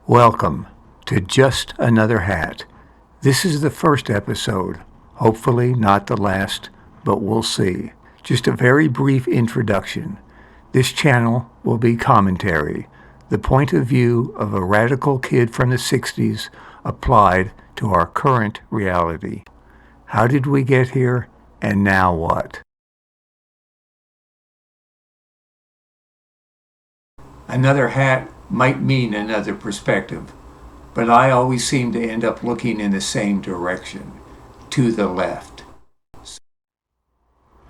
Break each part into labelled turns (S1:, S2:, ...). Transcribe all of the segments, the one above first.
S1: Welcome to Just Another Hat. This is the first episode, hopefully not the last, but we'll see. Just a very brief introduction. This channel will be commentary, the point of view of a radical kid from the 60s applied to our current reality. How did we get here, and now what? Another hat might mean another perspective, but I always seem to end up looking in the same direction, to the left.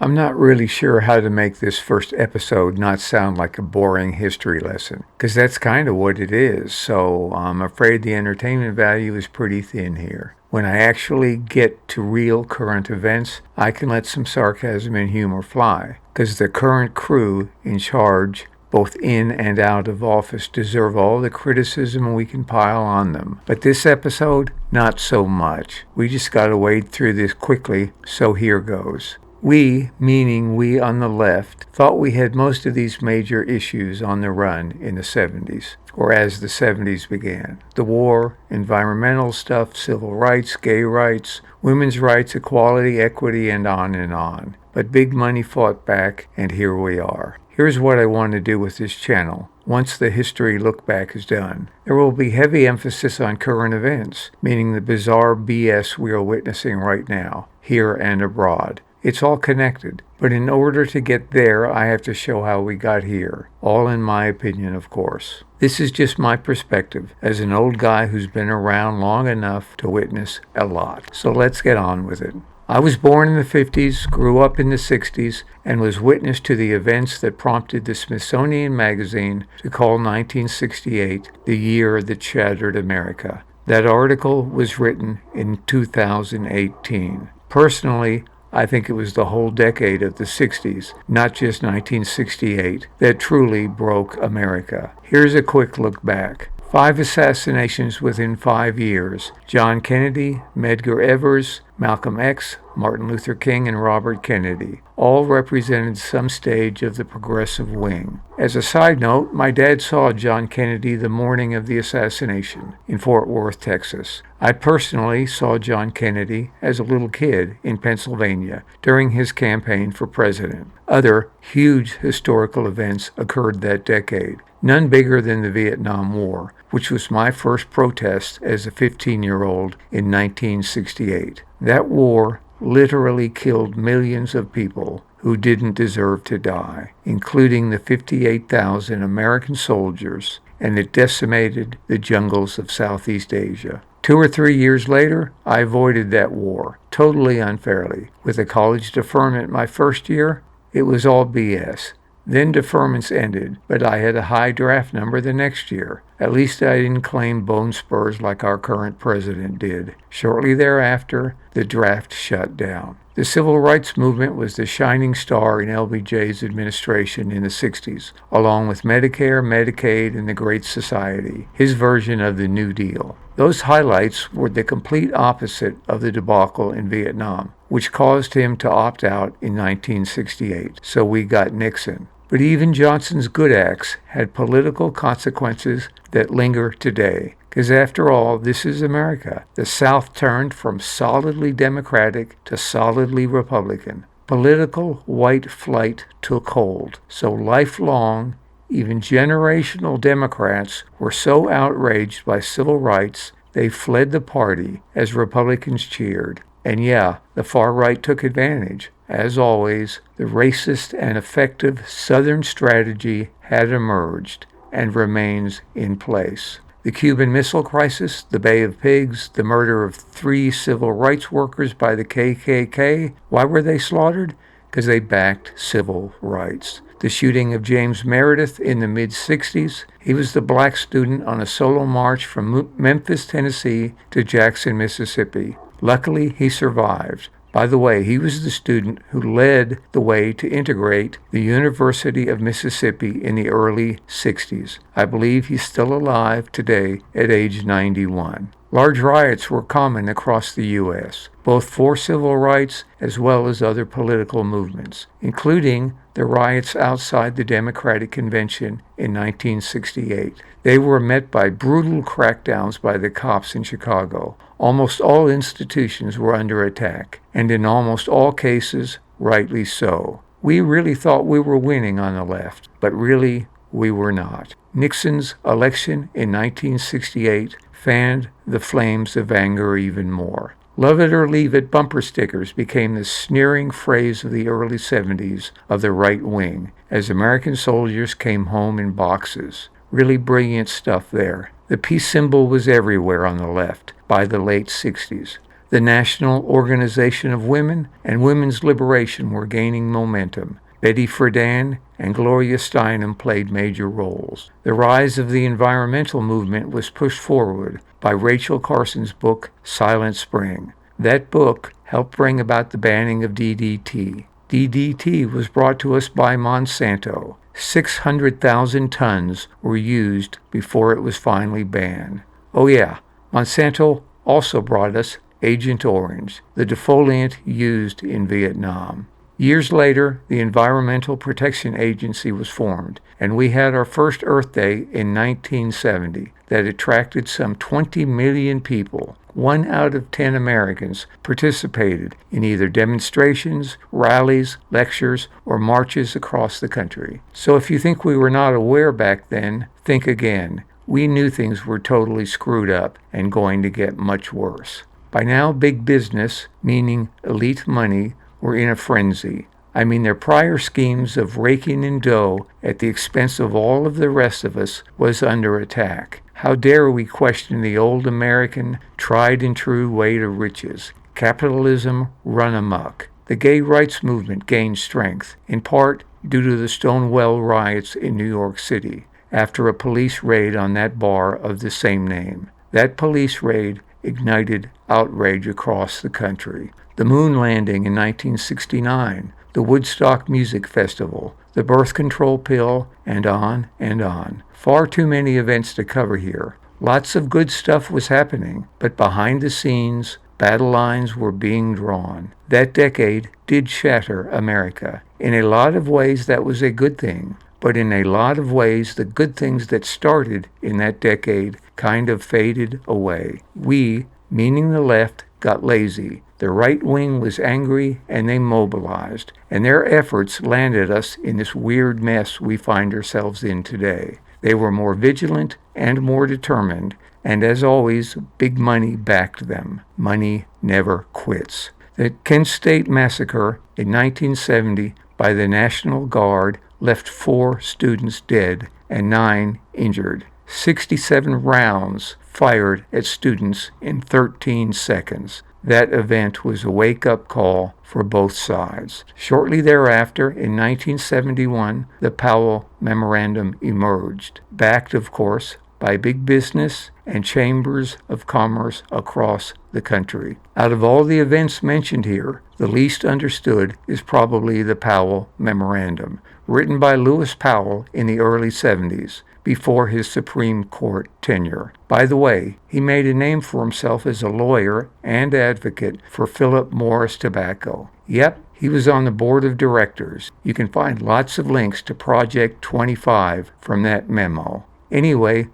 S1: I'm not really sure how to make this first episode not sound like a boring history lesson, because that's kind of what it is, so I'm afraid the entertainment value is pretty thin here. When I actually get to real current events, I can let some sarcasm and humor fly, because the current crew in charge both in and out of office deserve all the criticism we can pile on them. But this episode, not so much. We just gotta wade through this quickly, so here goes. We, meaning we on the left, thought we had most of these major issues on the run in the 70s, or as the 70s began. The war, environmental stuff, civil rights, gay rights, women's rights, equality, equity, and on and on. But big money fought back, and here we are. Here's what I want to do with this channel. Once the history look back is done, there will be heavy emphasis on current events, meaning the bizarre BS we are witnessing right now, here and abroad. It's all connected, but in order to get there, I have to show how we got here. All in my opinion, of course. This is just my perspective as an old guy who's been around long enough to witness a lot. So let's get on with it. I was born in the 50s, grew up in the 60s, and was witness to the events that prompted the Smithsonian Magazine to call 1968 the year that shattered America. That article was written in 2018. Personally, I think it was the whole decade of the 60s, not just 1968, that truly broke America. Here's a quick look back. 5 assassinations within 5 years. John Kennedy, Medgar Evers, Malcolm X, Martin Luther King, and Robert Kennedy. All represented some stage of the progressive wing. As a side note, my dad saw John Kennedy the morning of the assassination in Fort Worth, Texas. I personally saw John Kennedy as a little kid in Pennsylvania during his campaign for president. Other huge historical events occurred that decade. None bigger than the Vietnam War, which was my first protest as a 15-year-old in 1968. That war literally killed millions of people who didn't deserve to die, including the 58,000 American soldiers, and it decimated the jungles of Southeast Asia. 2 or 3 years later, I avoided that war, totally unfairly. With a college deferment my first year, it was all BS. Then deferments ended, but I had a high draft number the next year. At least I didn't claim bone spurs like our current president did. Shortly thereafter, the draft shut down. The civil rights movement was the shining star in LBJ's administration in the 60s, along with Medicare, Medicaid, and the Great Society, his version of the New Deal. Those highlights were the complete opposite of the debacle in Vietnam, which caused him to opt out in 1968. So we got Nixon. But even Johnson's good acts had political consequences that linger today. Because after all, this is America. The South turned from solidly Democratic to solidly Republican. Political white flight took hold. So lifelong, even generational Democrats were so outraged by civil rights, they fled the party as Republicans cheered. And yeah, the far right took advantage. As always, the racist and effective Southern strategy had emerged and remains in place. The Cuban Missile Crisis, the Bay of Pigs, the murder of 3 civil rights workers by the KKK. Why were they slaughtered? Because they backed civil rights. The shooting of James Meredith in the mid-60s. He was the black student on a solo march from Memphis, Tennessee to Jackson, Mississippi. Luckily, he survived. By the way, he was the student who led the way to integrate the University of Mississippi in the early 60s. I believe he's still alive today at age 91. Large riots were common across the U.S., both for civil rights as well as other political movements, including the riots outside the Democratic Convention in 1968. They were met by brutal crackdowns by the cops in Chicago. Almost all institutions were under attack, and in almost all cases, rightly so. We really thought we were winning on the left, but really, we were not. Nixon's election in 1968 fanned the flames of anger even more. Love it or leave it bumper stickers became the sneering phrase of the early 70s of the right wing as American soldiers came home in boxes. Really brilliant stuff there. The peace symbol was everywhere on the left by the late 60s. The National Organization of Women and women's liberation were gaining momentum. Betty Friedan and Gloria Steinem played major roles. The rise of the environmental movement was pushed forward by Rachel Carson's book, Silent Spring. That book helped bring about the banning of DDT. DDT was brought to us by Monsanto. 600,000 tons were used before it was finally banned. Oh yeah, Monsanto also brought us Agent Orange, the defoliant used in Vietnam. Years later, the Environmental Protection Agency was formed, and we had our first Earth Day in 1970 that attracted some 20 million people. 1 out of 10 Americans participated in either demonstrations, rallies, lectures, or marches across the country. So if you think we were not aware back then, think again. We knew things were totally screwed up and going to get much worse. By now, big business, meaning elite money, were in a frenzy. I mean, their prior schemes of raking in dough at the expense of all of the rest of us was under attack. How dare we question the old American, tried and true way to riches? Capitalism run amok. The gay rights movement gained strength, in part due to the Stonewall riots in New York City, after a police raid on that bar of the same name. That police raid ignited outrage across the country. The moon landing in 1969, the Woodstock Music Festival, the birth control pill, and on and on. Far too many events to cover here. Lots of good stuff was happening, but behind the scenes, battle lines were being drawn. That decade did shatter America. In a lot of ways, that was a good thing. But in a lot of ways, the good things that started in that decade kind of faded away. We, meaning the left, got lazy. The right wing was angry and they mobilized, and their efforts landed us in this weird mess we find ourselves in today. They were more vigilant and more determined, and as always, big money backed them. Money never quits. The Kent State Massacre in 1970 by the National Guard left 4 students dead and 9 injured. 67 rounds fired at students in 13 seconds. That event was a wake-up call for both sides. Shortly thereafter, in 1971, the Powell Memorandum emerged, backed, of course, by big business and chambers of commerce across the country. Out of all the events mentioned here, the least understood is probably the Powell Memorandum, written by Lewis Powell in the early 70s. Before his Supreme Court tenure. By the way, he made a name for himself as a lawyer and advocate for Philip Morris Tobacco. Yep, he was on the board of directors. You can find lots of links to Project 25 from that memo. Anyway,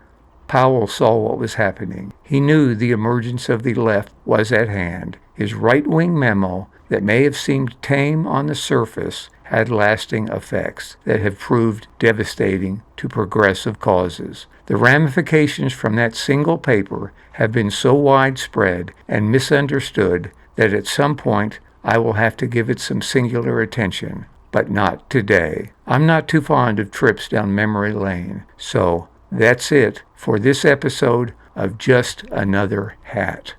S1: Powell saw what was happening. He knew the emergence of the left was at hand. His right-wing memo, that may have seemed tame on the surface, had lasting effects that have proved devastating to progressive causes. The ramifications from that single paper have been so widespread and misunderstood that at some point I will have to give it some singular attention, but not today. I'm not too fond of trips down memory lane, so that's it for this episode of Just Another Hat.